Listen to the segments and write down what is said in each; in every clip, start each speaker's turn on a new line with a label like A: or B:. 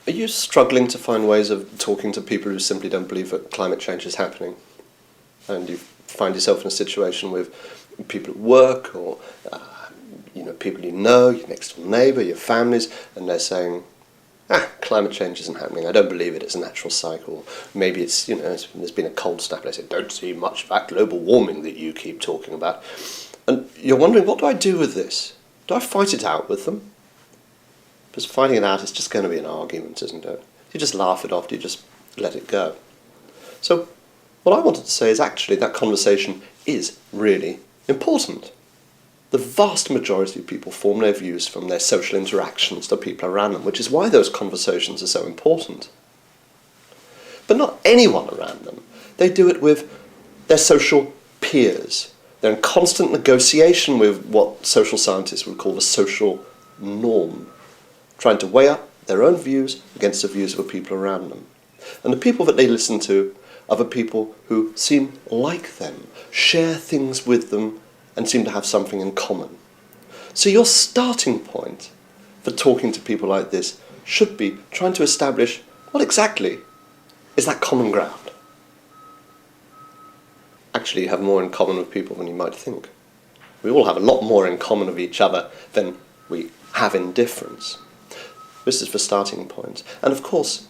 A: Are you struggling to find ways of talking to people who simply don't believe that climate change is happening? And you find yourself in a situation with people at work or people you know, your next door neighbour, your families, and they're saying, climate change isn't happening, I don't believe it, it's a natural cycle. Maybe it's, there's been a cold snap, and they say, don't see much of that global warming that you keep talking about. And you're wondering, what do I do with this? Do I fight it out with them? Because fighting it out is just going to be an argument, isn't it? You just laugh it off, you just let it go. So what I wanted to say is actually that conversation is really important. The vast majority of people form their views from their social interactions to people around them, which is why those conversations are so important. But not anyone around them. They do it with their social peers. They're in constant negotiation with what social scientists would call the social norm, trying to weigh up their own views against the views of the people around them. And the people that they listen to are the people who seem like them, share things with them, and seem to have something in common. So your starting point for talking to people like this should be trying to establish what exactly is that common ground. Actually, you have more in common with people than you might think. We all have a lot more in common with each other than we have in difference. This is the starting point. And of course,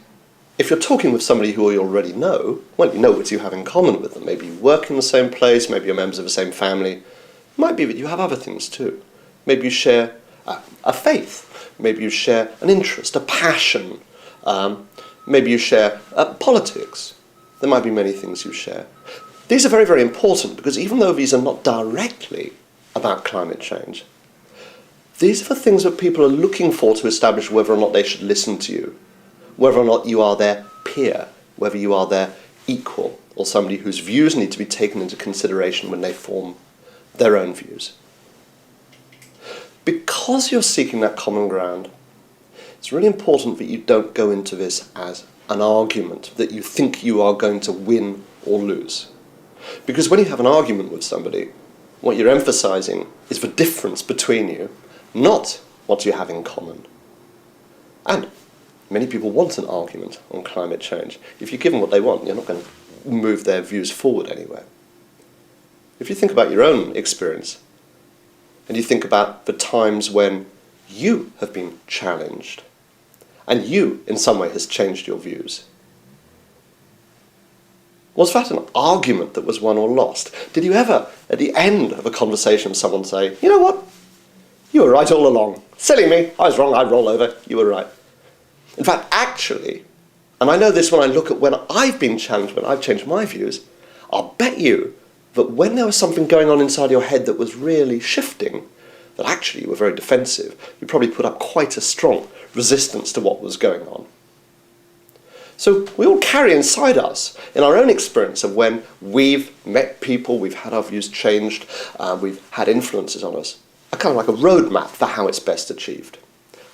A: if you're talking with somebody who you already know, well, you know what you have in common with them. Maybe you work in the same place, maybe you're members of the same family. It might be that you have other things too. Maybe you share a faith. Maybe you share an interest, a passion. Maybe you share politics. There might be many things you share. These are very, very important because even though these are not directly about climate change, these are the things that people are looking for to establish whether or not they should listen to you, whether or not you are their peer, whether you are their equal, or somebody whose views need to be taken into consideration when they form their own views. Because you're seeking that common ground, it's really important that you don't go into this as an argument, that you think you are going to win or lose. Because when you have an argument with somebody, what you're emphasizing is the difference between you, not what you have in common. And many people want an argument on climate change. If you give them what they want, you're not going to move their views forward anywhere. If you think about your own experience, and you think about the times when you have been challenged, and you, in some way, has changed your views, was that an argument that was won or lost? Did you ever, at the end of a conversation, someone say, you know what, you were right all along. Silly me, I was wrong, I'd roll over, you were right. In fact, actually, and I know this when I look at when I've been challenged, when I've changed my views, I'll bet you that when there was something going on inside your head that was really shifting, that actually you were very defensive, you probably put up quite a strong resistance to what was going on. So we all carry inside us, in our own experience of when we've met people, we've had our views changed, we've had influences on us, a kind of like a roadmap for how it's best achieved.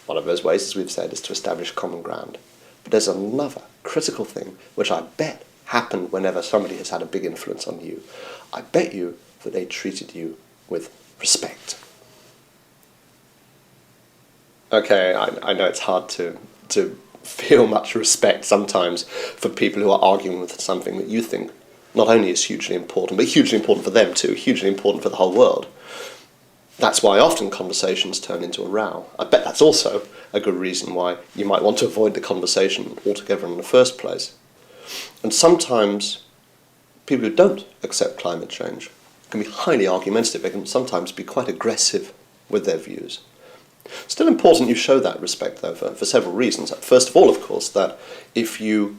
A: One of those ways, as we've said, is to establish common ground. But there's another critical thing which I bet happened whenever somebody has had a big influence on you. I bet you that they treated you with respect. Okay, I know it's hard to feel much respect sometimes for people who are arguing with something that you think not only is hugely important, but hugely important for them too, hugely important for the whole world. That's why often conversations turn into a row. I bet that's also a good reason why you might want to avoid the conversation altogether in the first place. And sometimes people who don't accept climate change can be highly argumentative. They can sometimes be quite aggressive with their views. Still important you show that respect, though, for several reasons. First of all, of course, that if you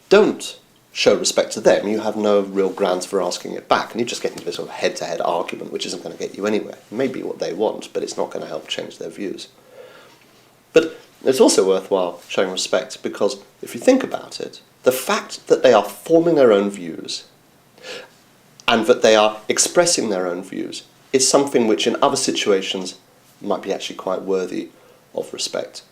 A: don't show respect to them, you have no real grounds for asking it back, and you just get into this sort of head-to-head argument which isn't going to get you anywhere. It may be what they want, but it's not going to help change their views. But it's also worthwhile showing respect because, if you think about it, the fact that they are forming their own views and that they are expressing their own views is something which in other situations might be actually quite worthy of respect.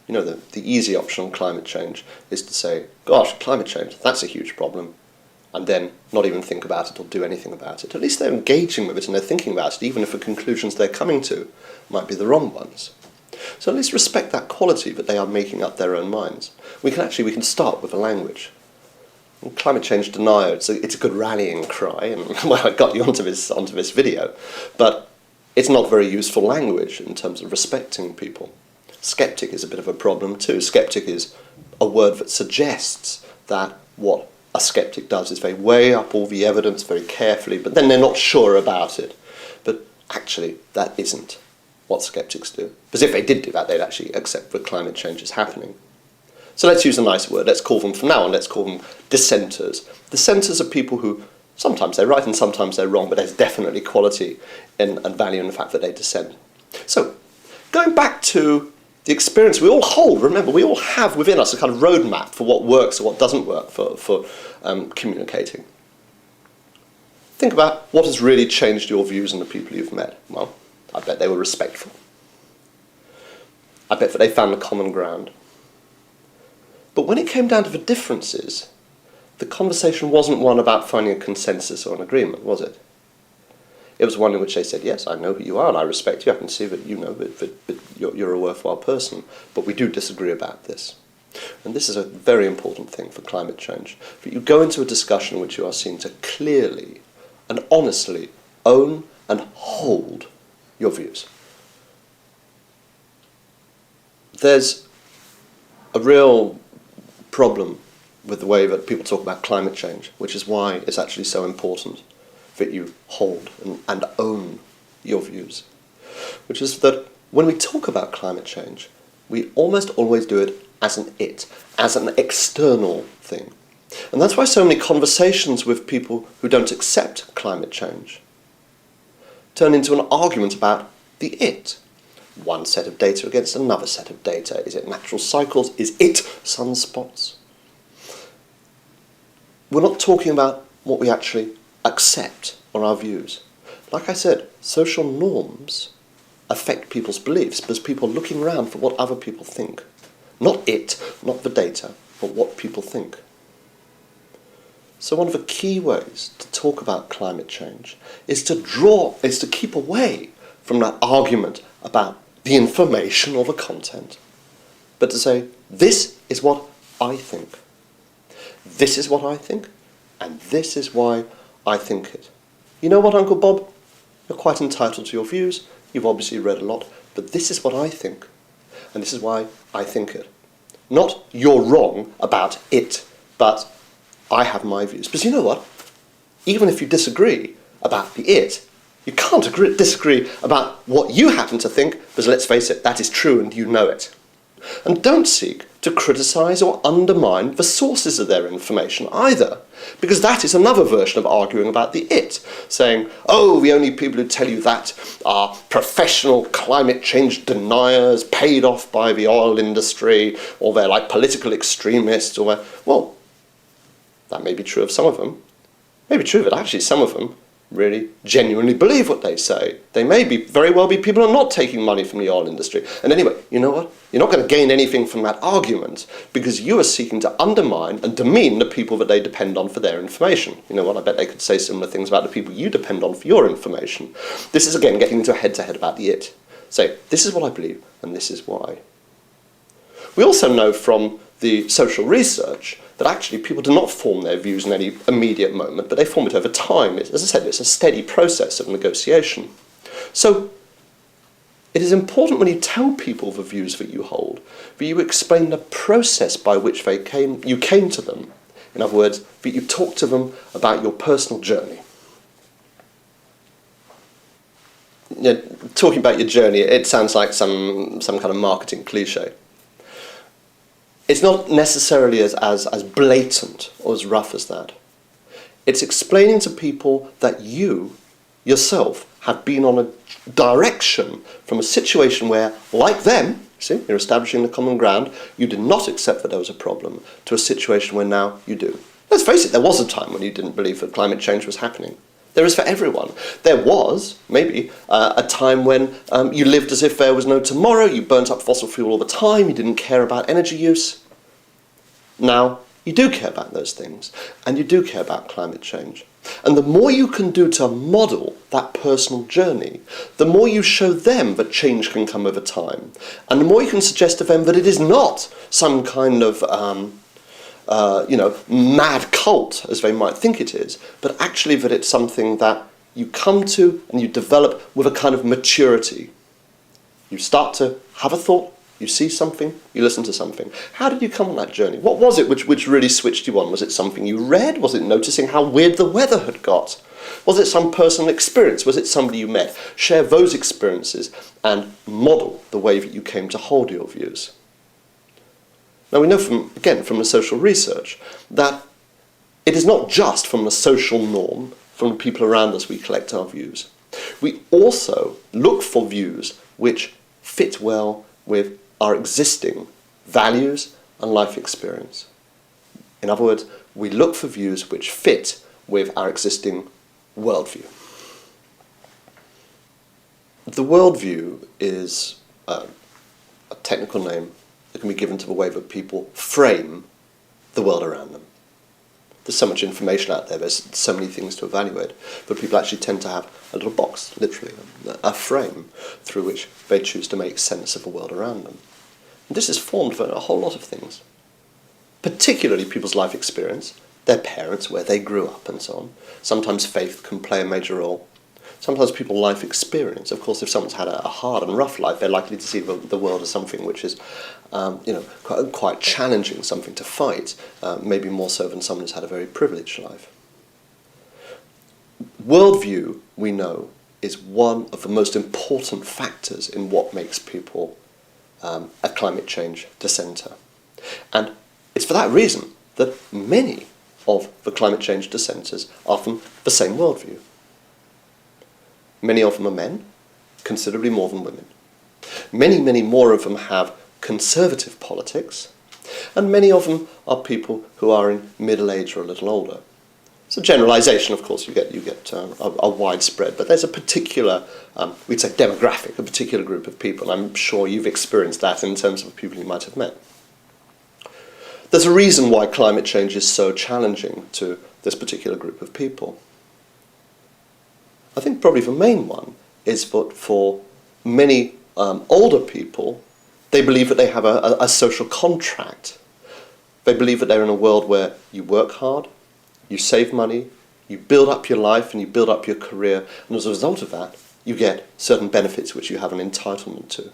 A: You know, the easy option on climate change is to say, gosh, climate change, that's a huge problem, and then not even think about it or do anything about it. At least they're engaging with it and they're thinking about it, even if the conclusions they're coming to might be the wrong ones. So at least respect that quality that they are making up their own minds. We can start with a language. And Climate Change Denier, it's a good rallying cry, and well, I got you onto this video, but it's not very useful language in terms of respecting people. Skeptic is a bit of a problem too. Skeptic is a word that suggests that what a skeptic does is they weigh up all the evidence very carefully, but then they're not sure about it. But actually, that isn't what skeptics do. Because if they did do that, they'd actually accept that climate change is happening. So let's use a nice word. Let's call them, from now on, let's call them dissenters. Dissenters are people who sometimes they're right and sometimes they're wrong, but there's definitely quality and value in the fact that they dissent. So, going back to the experience we all hold, remember, we all have within us a kind of roadmap for what works or what doesn't work for communicating. Think about what has really changed your views and the people you've met. Well, I bet they were respectful. I bet that they found a common ground. But when it came down to the differences, the conversation wasn't one about finding a consensus or an agreement, was it? It was one in which they said, yes, I know who you are and I respect you. I can see that you know that you're a worthwhile person, but we do disagree about this. And this is a very important thing for climate change. That you go into a discussion in which you are seen to clearly and honestly own and hold your views. There's a real problem with the way that people talk about climate change, which is why it's actually so important that you hold and own your views, which is that when we talk about climate change, we almost always do it as an external thing. And that's why so many conversations with people who don't accept climate change turn into an argument about the it. One set of data against another set of data. Is it natural cycles? Is it sunspots? We're not talking about what we actually accept or our views. Like I said, social norms affect people's beliefs because people are looking around for what other people think. Not it, not the data, but what people think. So one of the key ways to talk about climate change is to keep away from that argument about the information or the content, but to say, this is what I think. This is what I think, and this is why I think it. You know what, Uncle Bob? You're quite entitled to your views. You've obviously read a lot, but this is what I think, and this is why I think it. Not you're wrong about it, but I have my views. Because you know what? Even if you disagree about the it, you can't disagree about what you happen to think, because let's face it, that is true and you know it. And don't seek to criticise or undermine the sources of their information either, because that is another version of arguing about the it, saying, oh, the only people who tell you that are professional climate change deniers paid off by the oil industry, or they're like political extremists, or well, that may be true of some of them. It may be true that actually some of them really genuinely believe what they say. They may very well be people who are not taking money from the oil industry. And anyway, you know what? You're not going to gain anything from that argument because you are seeking to undermine and demean the people that they depend on for their information. You know what? I bet they could say similar things about the people you depend on for your information. This is, again, getting into a head-to-head about the it. Say, this is what I believe, and this is why. We also know from the social research that actually people do not form their views in any immediate moment, but they form it over time. As I said, it's a steady process of negotiation. So it is important when you tell people the views that you hold, that you explain the process by which you came to them. In other words, that you talk to them about your personal journey. You know, talking about your journey, it sounds like some kind of marketing cliche. It's not necessarily as blatant or as rough as that. It's explaining to people that you, yourself, have been on a direction from a situation where, like them, see, you're establishing the common ground, you did not accept that there was a problem, to a situation where now you do. Let's face it, there was a time when you didn't believe that climate change was happening. There is for everyone. There was, maybe, a time when you lived as if there was no tomorrow, you burnt up fossil fuel all the time, you didn't care about energy use. Now, You do care about those things, and you do care about climate change. And the more you can do to model that personal journey, the more you show them that change can come over time, and the more you can suggest to them that it is not some kind of mad cult, as they might think it is, but actually that it's something that you come to and you develop with a kind of maturity. You start to have a thought, you see something, you listen to something. How did you come on that journey? What was it which really switched you on? Was it something you read? Was it noticing how weird the weather had got? Was it some personal experience? Was it somebody you met? Share those experiences and model the way that you came to hold your views. Now we know from the social research that it is not just from the social norm, from the people around us we collect our views. We also look for views which fit well with our existing values and life experience. In other words, we look for views which fit with our existing worldview. The worldview is a technical name that can be given to the way that people frame the world around them. There's so much information out there, there's so many things to evaluate, but people actually tend to have a little box, literally, a frame through which they choose to make sense of the world around them. And this is formed for a whole lot of things, particularly people's life experience, their parents, where they grew up and so on. Sometimes faith can play a major role. Sometimes people's life experience. Of course, if someone's had a hard and rough life, they're likely to see the world as something which is quite challenging, something to fight, maybe more so than someone who's had a very privileged life. Worldview, we know, is one of the most important factors in what makes people a climate change dissenter. And it's for that reason that many of the climate change dissenters are from the same worldview. Many of them are men, considerably more than women. Many, many more of them have conservative politics, and many of them are people who are in middle age or a little older. It's a generalisation, of course, you get a widespread, but there's a particular, we'd say demographic, a particular group of people, and I'm sure you've experienced that in terms of the people you might have met. There's a reason why climate change is so challenging to this particular group of people. I think probably the main one is that for many older people, they believe that they have a social contract. They believe that they're in a world where you work hard, you save money, you build up your life and you build up your career, and as a result of that, you get certain benefits which you have an entitlement to.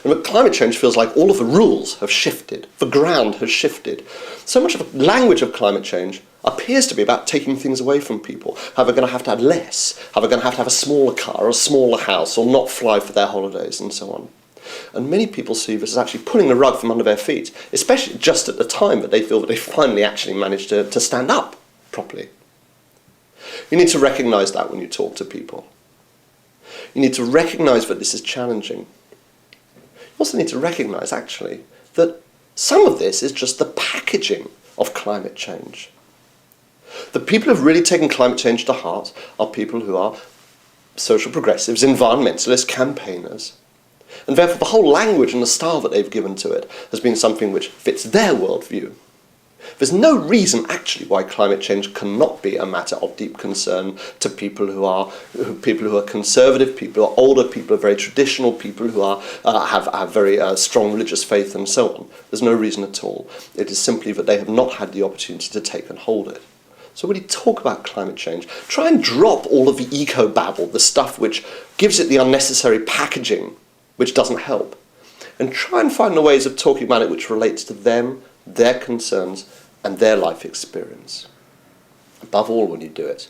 A: And with climate change feels like all of the rules have shifted, the ground has shifted. So much of the language of climate change appears to be about taking things away from people, how they're going to have less, how they're going to have a smaller car or a smaller house or not fly for their holidays and so on. And many people see this as actually pulling the rug from under their feet, especially just at the time that they feel that they finally actually managed to stand up properly. You need to recognise that when you talk to people. You need to recognise that this is challenging. You also need to recognise, actually, that some of this is just the packaging of climate change. The people who have really taken climate change to heart are people who are social progressives, environmentalists, campaigners. And therefore the whole language and the style that they've given to it has been something which fits their worldview. There's no reason actually why climate change cannot be a matter of deep concern to people who are conservative, people who are older, people who are very traditional, people who have very strong religious faith and so on. There's no reason at all. It is simply that they have not had the opportunity to take and hold it. So when you talk about climate change, try and drop all of the eco-babble, the stuff which gives it the unnecessary packaging, which doesn't help, and try and find the ways of talking about it which relates to them, their concerns, and their life experience. Above all, when you do it,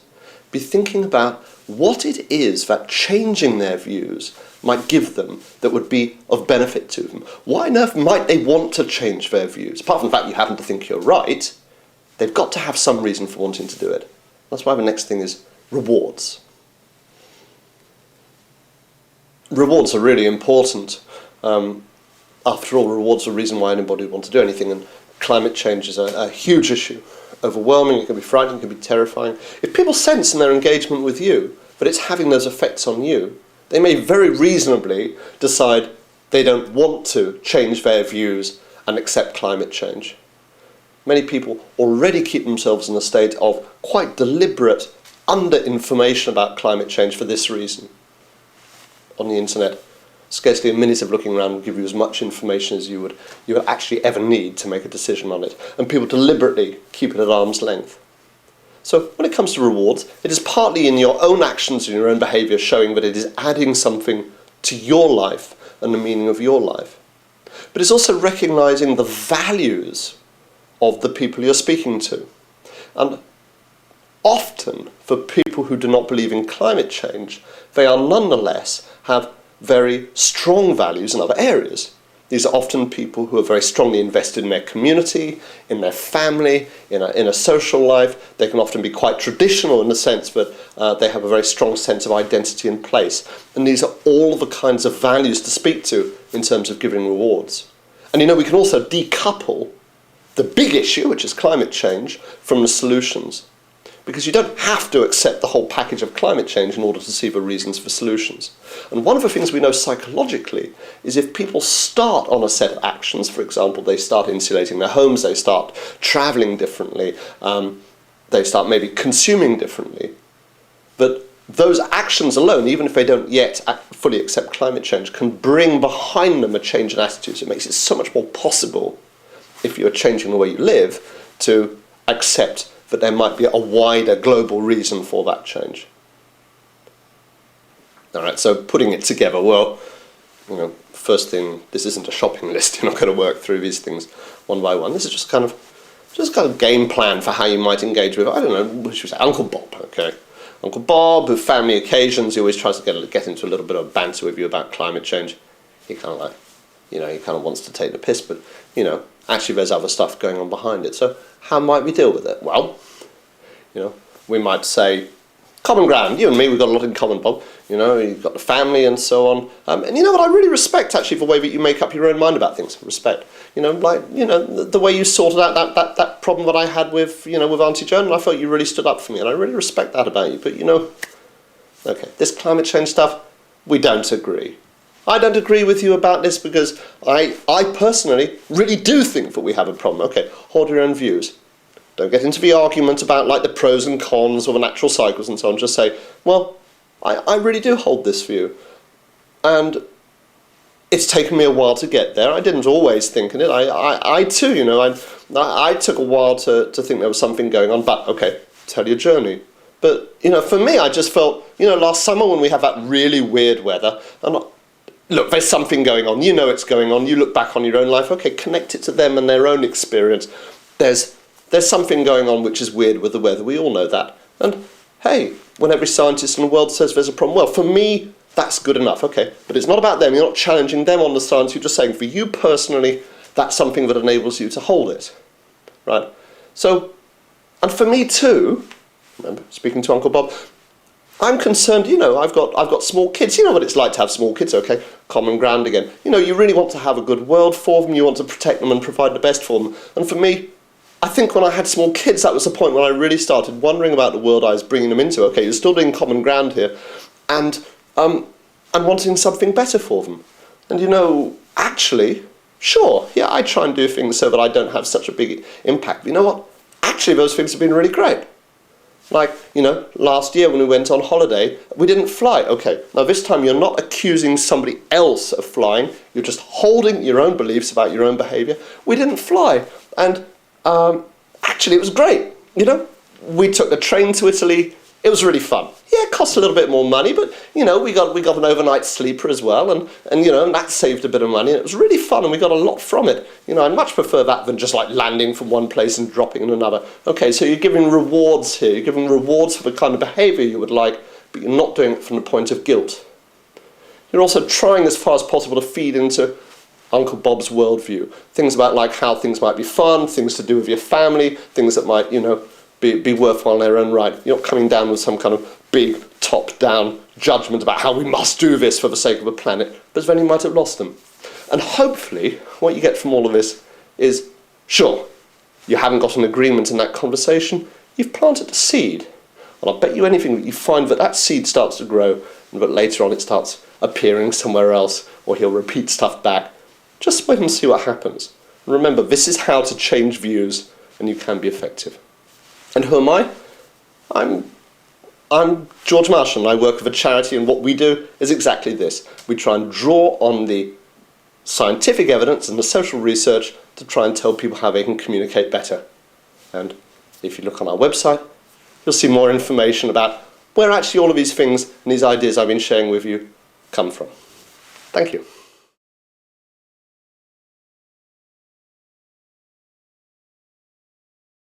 A: be thinking about what it is that changing their views might give them that would be of benefit to them. Why on earth might they want to change their views? Apart from the fact you happen to think you're right, they've got to have some reason for wanting to do it. That's why the next thing is rewards. Rewards are really important. After all, rewards are the reason why anybody would want to do anything, and climate change is a huge issue. Overwhelming, it can be frightening, it can be terrifying. If people sense in their engagement with you that it's having those effects on you, they may very reasonably decide they don't want to change their views and accept climate change. many people already keep themselves in a state of quite deliberate under-information about climate change for this reason. On the internet, scarcely a minute of looking around will give you as much information as you would actually ever need to make a decision on it. And people deliberately keep it at arm's length. So when it comes to rewards, it is partly in your own actions and your own behaviour showing that it is adding something to your life and the meaning of your life. But it's also recognising the values of the people you're speaking to. And often, for people who do not believe in climate change, they are nonetheless have very strong values in other areas. These are often people who are very strongly invested in their community, in their family, in a social life. They can often be quite traditional in the sense that they have a very strong sense of identity and place. And these are all the kinds of values to speak to in terms of giving rewards. And we can also decouple the big issue, which is climate change, from the solutions. Because you don't have to accept the whole package of climate change in order to see the reasons for solutions. And one of the things we know psychologically is if people start on a set of actions, for example, they start insulating their homes, they start travelling differently, they start maybe consuming differently, that those actions alone, even if they don't yet fully accept climate change, can bring behind them a change in attitudes. It makes it so much more possible, if you're changing the way you live, to accept that there might be a wider global reason for that change. All right, so putting it together, well, first thing, this isn't a shopping list. You're not going to work through these things one by one. This is just kind of game plan for how you might engage with, I don't know, what should we say, Uncle Bob, okay? Uncle Bob, with family occasions, he always tries to get into a little bit of banter with you about climate change. He kind of he kind of wants to take the piss, but, actually there's other stuff going on behind it. So how might we deal with it? Well, we might say, common ground. You and me, we've got a lot in common, Bob. You've got the family and so on. And you know what? I really respect, actually, the way that you make up your own mind about things. Respect. The way you sorted out that problem that I had with Auntie Joan, and I felt you really stood up for me, and I really respect that about you. But, okay, this climate change stuff, we don't agree. I don't agree with you about this because I personally really do think that we have a problem. Okay, hold your own views. Don't get into the argument about the pros and cons of the natural cycles and so on. Just say, well, I really do hold this view. And it's taken me a while to get there. I didn't always think in it. I too, I took a while to think there was something going on. But, okay, tell your journey. But, for me, I just felt, last summer when we had that really weird weather, and look, there's something going on. It's going on. You look back on your own life. Okay, connect it to them and their own experience. There's something going on which is weird with the weather. We all know that. And, hey, when every scientist in the world says there's a problem, well, for me, that's good enough. Okay, but it's not about them. You're not challenging them on the science. You're just saying, for you personally, that's something that enables you to hold it. Right? So, and for me too, remember, speaking to Uncle Bob, I'm concerned, I've got small kids. You know what it's like to have small kids, okay? Common ground again. You really want to have a good world for them. You want to protect them and provide the best for them. And for me, I think when I had small kids, that was the point when I really started wondering about the world I was bringing them into. Okay, you're still doing common ground here. And I'm wanting something better for them. And actually, sure, yeah, I try and do things so that I don't have such a big impact. But you know what? Actually, those things have been really great. Like, last year when we went on holiday, we didn't fly. Okay, now this time you're not accusing somebody else of flying. You're just holding your own beliefs about your own behaviour. We didn't fly. And actually it was great. We took the train to Italy. It was really fun. Yeah, it cost a little bit more money, but, we got an overnight sleeper as well, and that saved a bit of money. And it was really fun, and we got a lot from it. I much prefer that than just landing from one place and dropping in another. Okay, so you're giving rewards here. You're giving rewards for the kind of behaviour you would like, but you're not doing it from the point of guilt. You're also trying as far as possible to feed into Uncle Bob's worldview. Things about how things might be fun, things to do with your family, things that might, be worthwhile in their own right. You're not coming down with some kind of big top-down judgment about how we must do this for the sake of the planet, but then you might have lost them. And hopefully, what you get from all of this is, sure, you haven't got an agreement in that conversation, you've planted a seed. And I'll bet you anything that you find that seed starts to grow, and that later on it starts appearing somewhere else, or he'll repeat stuff back. Just wait and see what happens. And remember, this is how to change views and you can be effective. And who am I? I'm George Marshall, and I work with a charity, and what we do is exactly this. We try and draw on the scientific evidence and the social research to try and tell people how they can communicate better. And if you look on our website, you'll see more information about where actually all of these things and these ideas I've been sharing with you come from. Thank you.